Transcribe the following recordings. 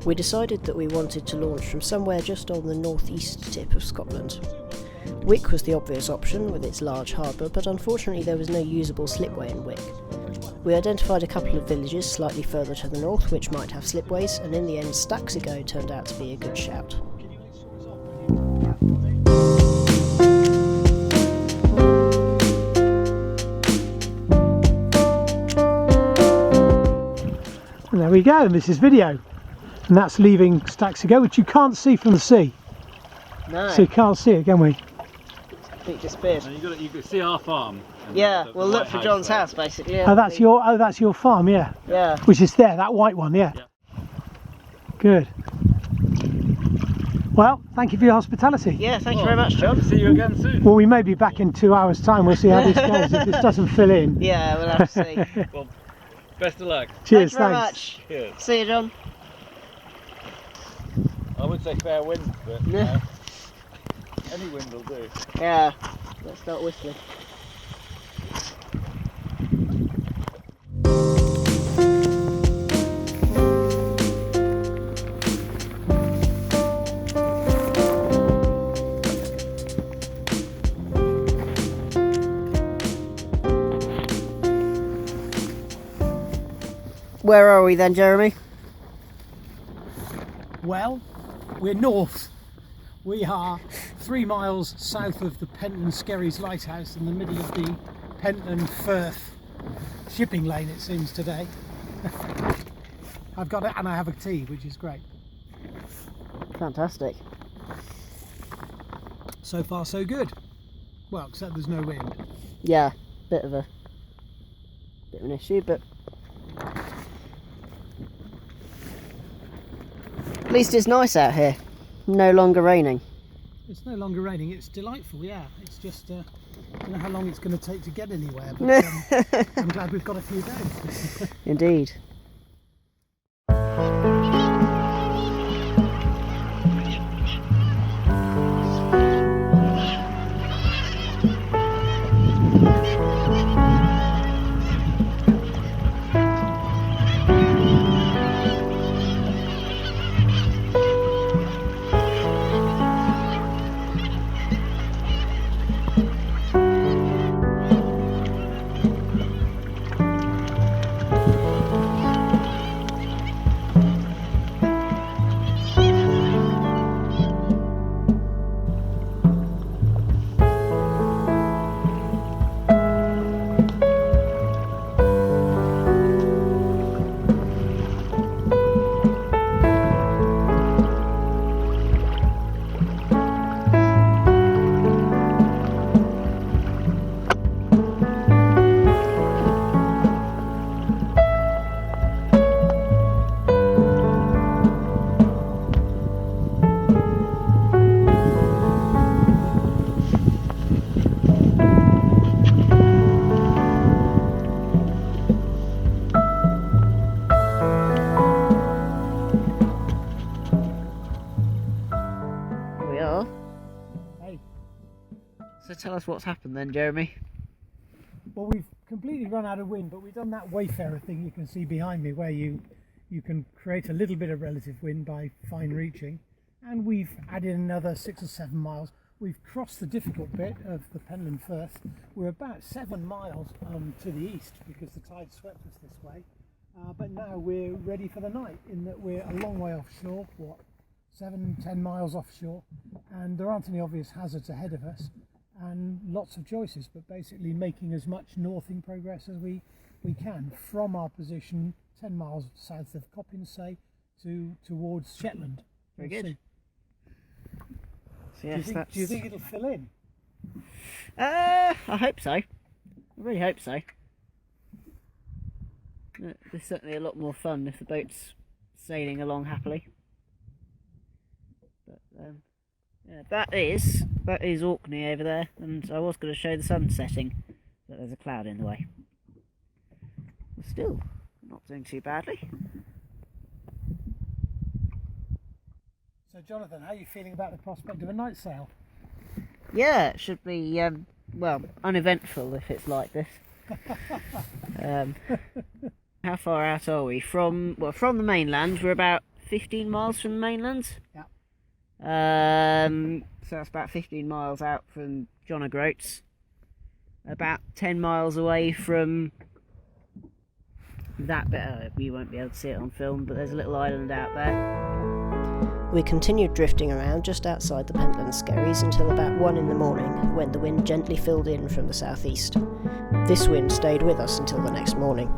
We decided that we wanted to launch from somewhere just on the northeast tip of Scotland. Wick was the obvious option with its large harbour, but unfortunately there was no usable slipway in Wick. We identified a couple of villages slightly further to the north which might have slipways, and in the end Staxigo turned out to be a good shout. And there we go, and this is video. And that's leaving Staxigo, which you can't see from the sea. No. So you can't see it, can we? It disappeared. You can see our farm. Yeah, we'll look for John's house basically. Yeah. Oh, that's your farm, yeah. Yeah. Which is there, that white one, yeah. Good. Well, thank you for your hospitality. Yeah, thank you very much, John. See you again soon. Well, we may be back in 2 hours' time. We'll see how this goes. If this doesn't fill in. Yeah, we'll have to see. Well, best of luck. Cheers, Thanks very thanks. much. Cheers. See you, John. I would say fair wind, but any wind will do. Yeah, let's start whistling. Where are we then, Jeremy? Well, we're north. We are 3 miles south of the Pentland Skerries Lighthouse in the middle of the Pentland Firth shipping lane, it seems today. I've got it and I have a tea, which is great. Fantastic. So far so good. Well, except there's no wind. Yeah, bit of an issue, but at least it's nice out here. No longer raining. It's no longer raining. It's delightful, yeah. It's just I don't know how long it's going to take to get anywhere, but I'm glad we've got a few days. Indeed. So tell us what's happened then, Jeremy. Well, we've completely run out of wind, but we've done that Wayfarer thing you can see behind me, where you can create a little bit of relative wind by fine reaching, and we've added another 6 or 7 miles. We've crossed the difficult bit of the Pentland Firth. We're about 7 miles to the east because the tide swept us this way, but now we're ready for the night, in that we're a long way offshore, 7-10 miles offshore, and there aren't any obvious hazards ahead of us, and lots of choices, but basically making as much northing progress as we can from our position 10 miles south of Coppins, towards Shetland. Very good. So Yes, do you think it'll fill in? I hope so. I really hope so. There's certainly a lot more fun if the boat's sailing along happily. But yeah, that is Orkney over there, and I was going to show the sun setting, but there's a cloud in the way. But still, not doing too badly. So Jonathan, how are you feeling about the prospect of a night sail? Yeah, it should be, well, uneventful if it's like this. How far out are we? From the mainland, we're about 15 miles from the mainland. Yeah. So that's about 15 miles out from John O'Groats. About 10 miles away from that bit. You won't be able to see it on film, but there's a little island out there. We continued drifting around just outside the Pentland Skerries until about 1 in the morning, when the wind gently filled in from the southeast. This wind stayed with us until the next morning.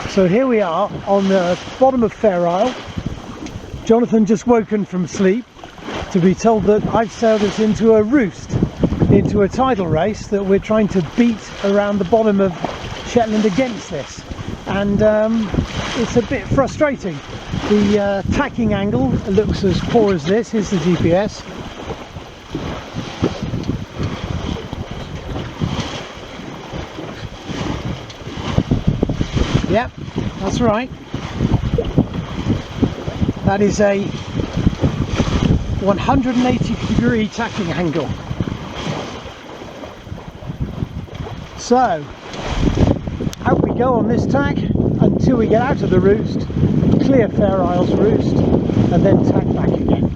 So here we are on the bottom of Fair Isle. Jonathan just woken from sleep to be told that I've sailed us into a roost, into a tidal race that we're trying to beat around the bottom of Shetland against this. And it's a bit frustrating. The tacking angle looks as poor as this. Here's the GPS. Yep, that's right. That is a 180-degree tacking angle. So, out we go on this tack until we get out of the roost, clear Fair Isle's roost, and then tack back again.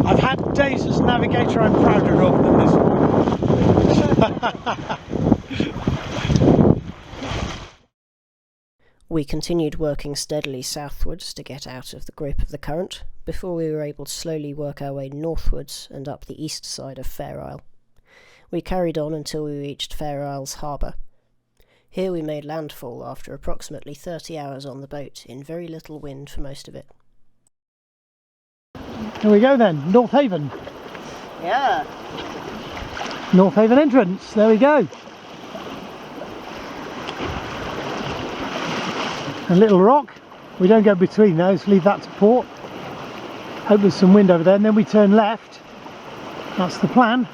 I've had days as navigator I'm prouder of than this one. We continued working steadily southwards to get out of the grip of the current, before we were able to slowly work our way northwards and up the east side of Fair Isle. We carried on until we reached Fair Isle's harbour. Here we made landfall after approximately 30 hours on the boat, in very little wind for most of it. Here we go then, North Haven. Yeah. North Haven entrance, there we go. A little rock, we don't go between those, leave that to port. Hope there's some wind over there, and then we turn left. That's the plan.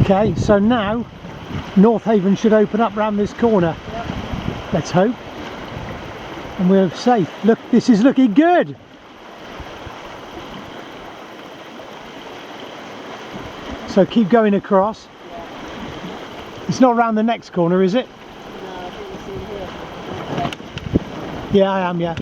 Okay, so now North Haven should open up round this corner. Yep. Let's hope. And we're safe. Look, this is looking good. So keep going across. Yeah. It's not round the next corner, is it? No, I think it's in here. Okay. Yeah, I am, yeah.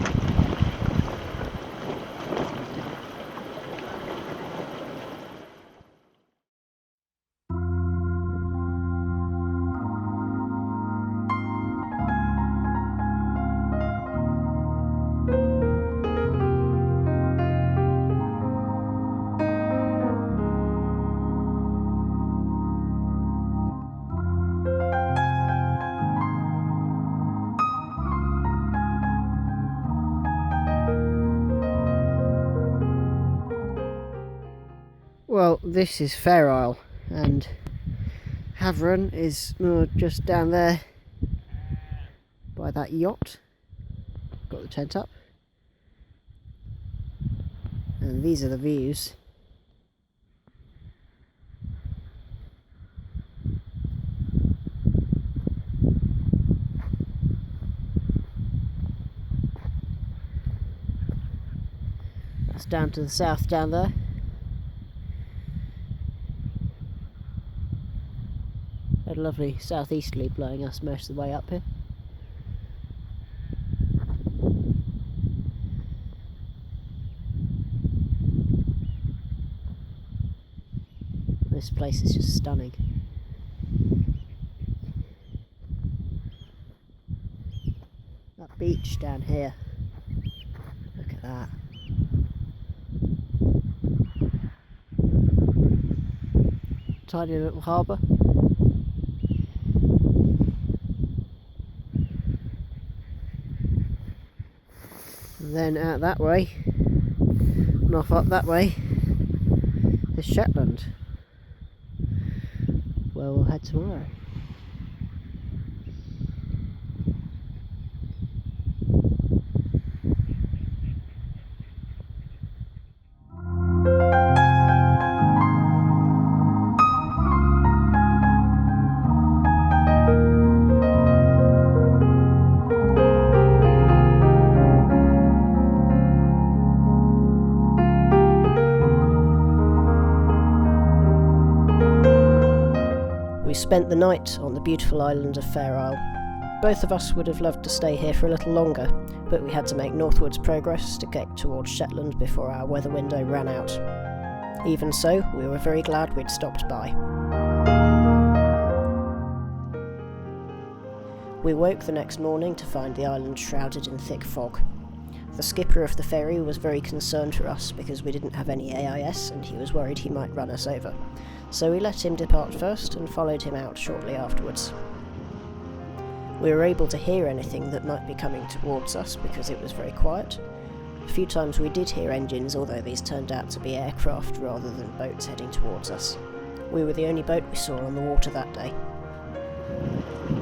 Well, this is Fair Isle, and Hafren is just down there by that yacht. Got the tent up. And these are the views. That's down to the south down there. Had a lovely southeasterly blowing us most of the way up here. This place is just stunning. That beach down here. Look at that. Tiny little harbour. And then out that way, and off up that way, is Shetland, where we'll head tomorrow. We spent the night on the beautiful island of Fair Isle. Both of us would have loved to stay here for a little longer, but we had to make northwards progress to get towards Shetland before our weather window ran out. Even so, we were very glad we'd stopped by. We woke the next morning to find the island shrouded in thick fog. The skipper of the ferry was very concerned for us because we didn't have any AIS and he was worried he might run us over. So we let him depart first and followed him out shortly afterwards. We were able to hear anything that might be coming towards us because it was very quiet. A few times we did hear engines, although these turned out to be aircraft rather than boats heading towards us. We were the only boat we saw on the water that day.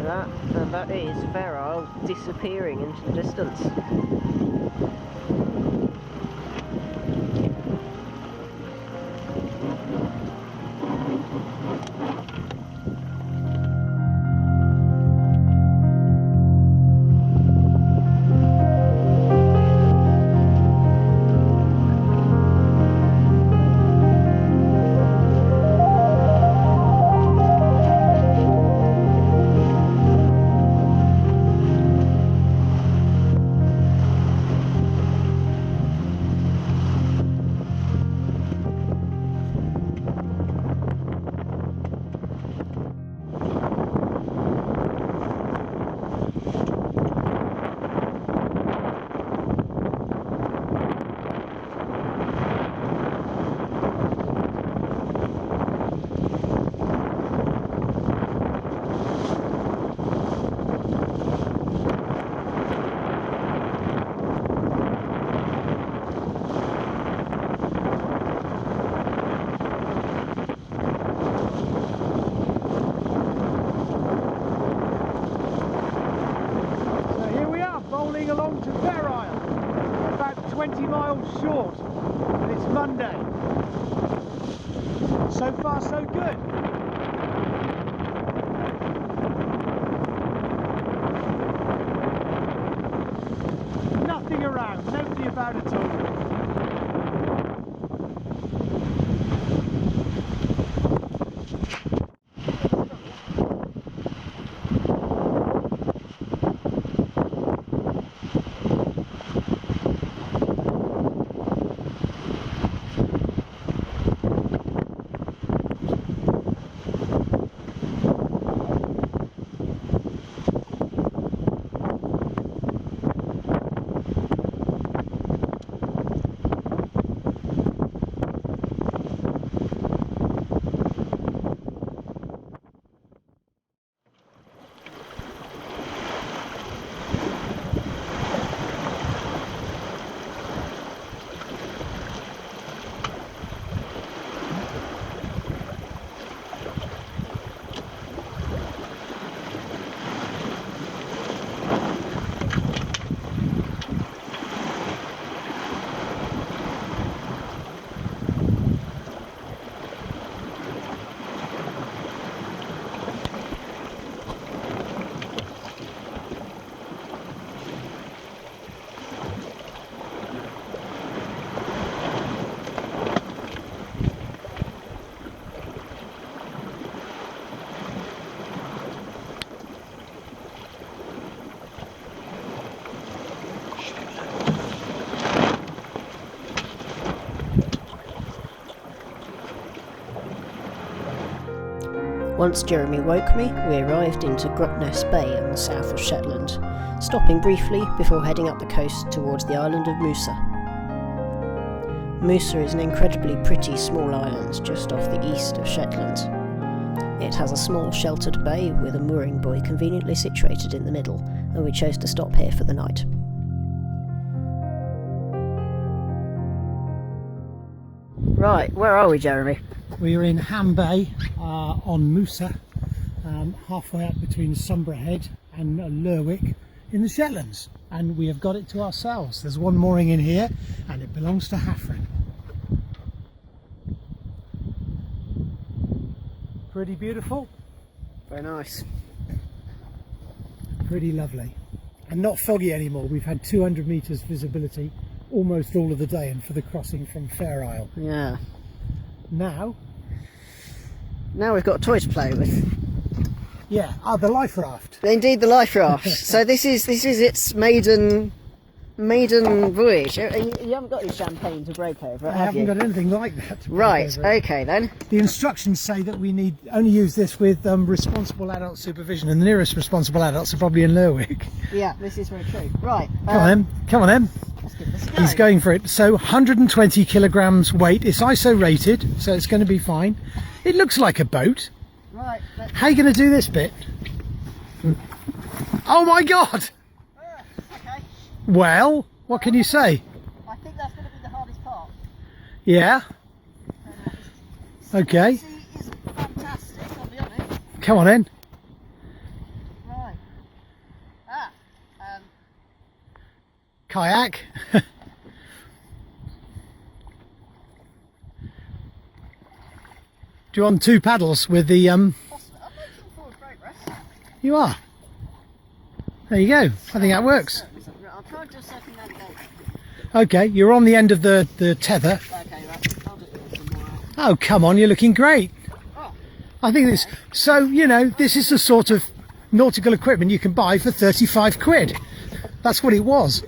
That is Fair Isle disappearing into the distance. Along to Fair Isle, about 20 miles short, and it's Monday. So far so good. Nothing around, nobody about at all. Once Jeremy woke me, we arrived into Grutness Bay on the south of Shetland, stopping briefly before heading up the coast towards the island of Musa. Musa is an incredibly pretty small island just off the east of Shetland. It has a small sheltered bay with a mooring buoy conveniently situated in the middle, and we chose to stop here for the night. Right, where are we, Jeremy? We are in Ham Bay on Musa, halfway up between Sombra Head and Lerwick in the Shetlands, and we have got it to ourselves. There's one mooring in here and it belongs to Hafren. Pretty beautiful. Very nice. Pretty lovely. And not foggy anymore. We've had 200 metres visibility almost all of the day, and for the crossing from Fair Isle. Yeah. Now we've got a toy to play with. Yeah, the life raft. Indeed, the life raft. So this is its maiden voyage. You haven't got your champagne to break over, I have you? haven't got anything like that to break Right, over it. okay then. The instructions say that we need only use this with responsible adult supervision, and the nearest responsible adults are probably in Lerwick. Yeah, this is very true. Right. Come on then. Let's give this a go. He's going for it. So 120 kilograms weight. It's ISO rated, so it's going to be fine. It looks like a boat. Right. How are you going to do this bit? Oh my God! Okay. Well, what can you say? I think that's going to be the hardest part. Yeah. Okay. Sea is fantastic, I'll be honest. Come on then. Right. Kayak. Do you want two paddles with the Possibly. I'm making forward progress. You are. There you go. I think that works. I'll try and do a circumnavigate. Okay, you're on the end of the tether. Okay, right. I'll just do it some more. Oh, come on, you're looking great. Oh. I think this. So, you know, this is the sort of nautical equipment you can buy for 35 quid. That's what it was.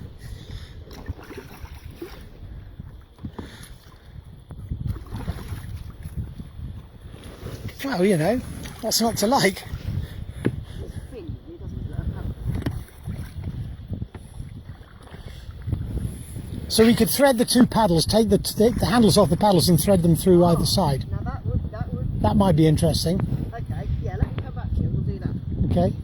Well, you know, what's not to like? So we could thread the two paddles, take the handles off the paddles and thread them through either side. Now that would. That might be interesting. Okay, yeah, let me come back to you. We'll do that. Okay.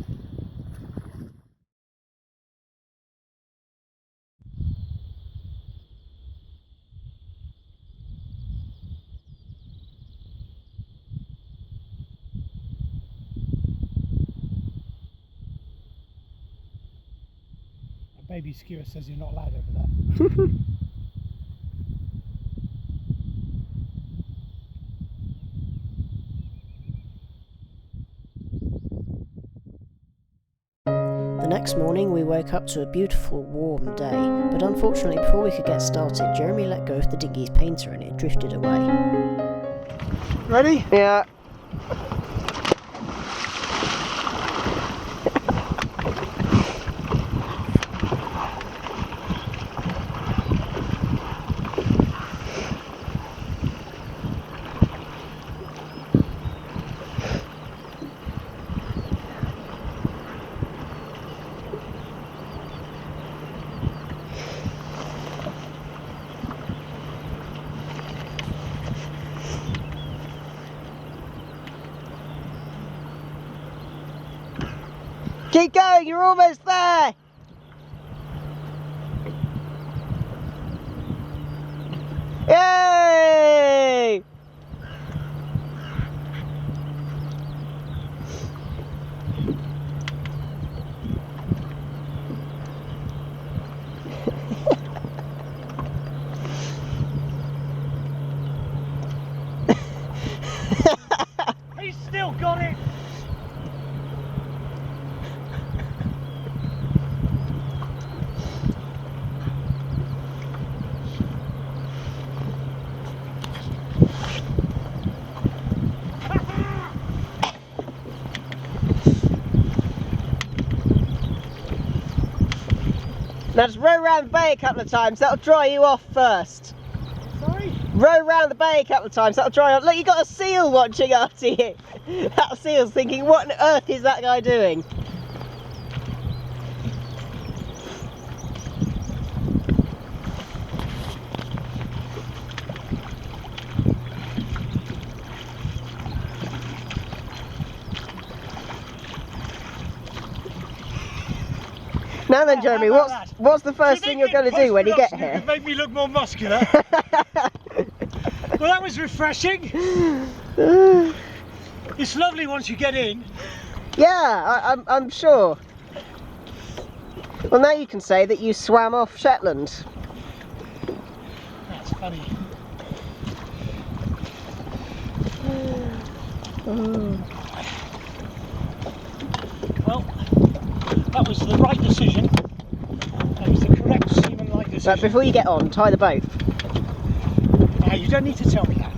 A baby skewer says you're not allowed over there. The next morning we woke up to a beautiful warm day, but unfortunately before we could get started, Jeremy let go of the dinghy's painter and it drifted away. Ready? Yeah. Keep going, you're almost there! Yay! He's still got it! Now just row around the bay a couple of times, that'll dry you off first. Sorry? Row round the bay a couple of times, that'll dry out. Look, you got a seal watching after you. That seal's thinking, what on earth is that guy doing? Now then, Jeremy, what's the first thing you're going to do when you get here? You make me look more muscular. Well, that was refreshing. It's lovely once you get in. Yeah, I'm sure. Well, now you can say that you swam off Shetland. That's funny. Well, that was the right decision. That was the correct seaman-like decision. But before you get on, tie the boat. You don't need to tell me that.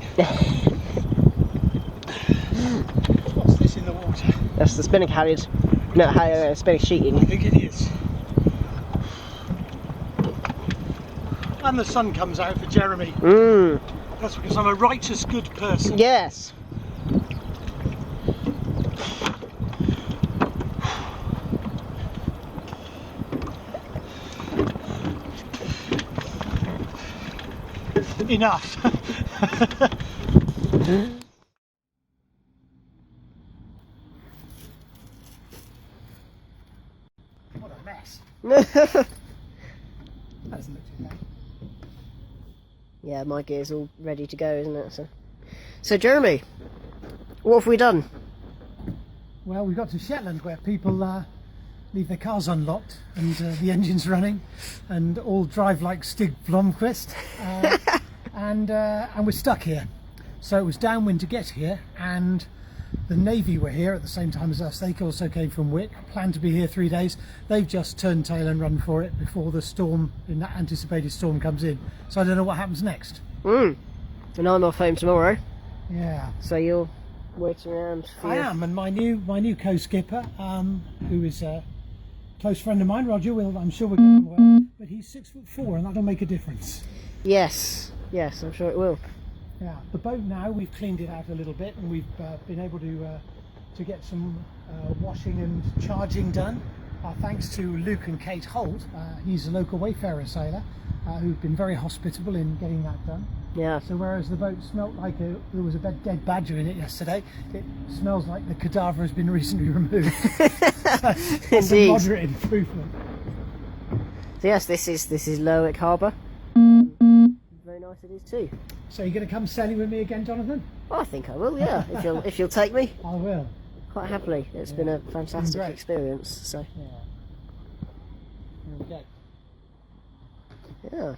What's this in the water? That's the spinning carriage. No, spinning sheeting. I think it is. And the sun comes out for Jeremy. That's because I'm a righteous good person. Yes. Enough. What a mess. That doesn't look too bad. Yeah, my gear's all ready to go, isn't it? So Jeremy, what have we done? Well, we got to Shetland where people leave their cars unlocked and the engine's running and all drive like Stig Blomqvist. And we're stuck here. So it was downwind to get here, and the Navy were here at the same time as us. They also came from Wick, planned to be here 3 days. They've just turned tail and run for it before the storm, in that anticipated storm, comes in. So I don't know what happens next. And I'm off home tomorrow. Yeah. So you're waiting around for I am, and my new co-skipper, who is a close friend of mine, Roger, I'm sure we'll get on well, but he's 6'4", and that'll make a difference. Yes, I'm sure it will. Yeah, the boat now, we've cleaned it out a little bit, and we've been able to get some washing and charging done, thanks to Luke and Kate Holt. He's a local Wayfarer sailor who've been very hospitable in getting that done. Yeah. So whereas the boat smelt like there was a dead badger in it yesterday, it smells like the cadaver has been recently removed. That's a moderate improvement. So yes, this is Lerwick Harbour. Very nice it is too. So you're going to come sailing with me again, Jonathan? Oh, I think I will. Yeah, if you'll take me. I will. Quite happily. It's been a fantastic experience. So. Yeah. There we go. Yeah.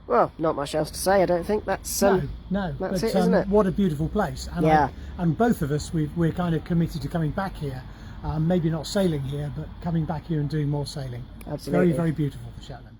Well, not much else to say. I don't think that's no, that's but, it, isn't it? What a beautiful place. And yeah. And both of us, we're kind of committed to coming back here. Maybe not sailing here, but coming back here and doing more sailing. Absolutely. Very, very beautiful for Shetland.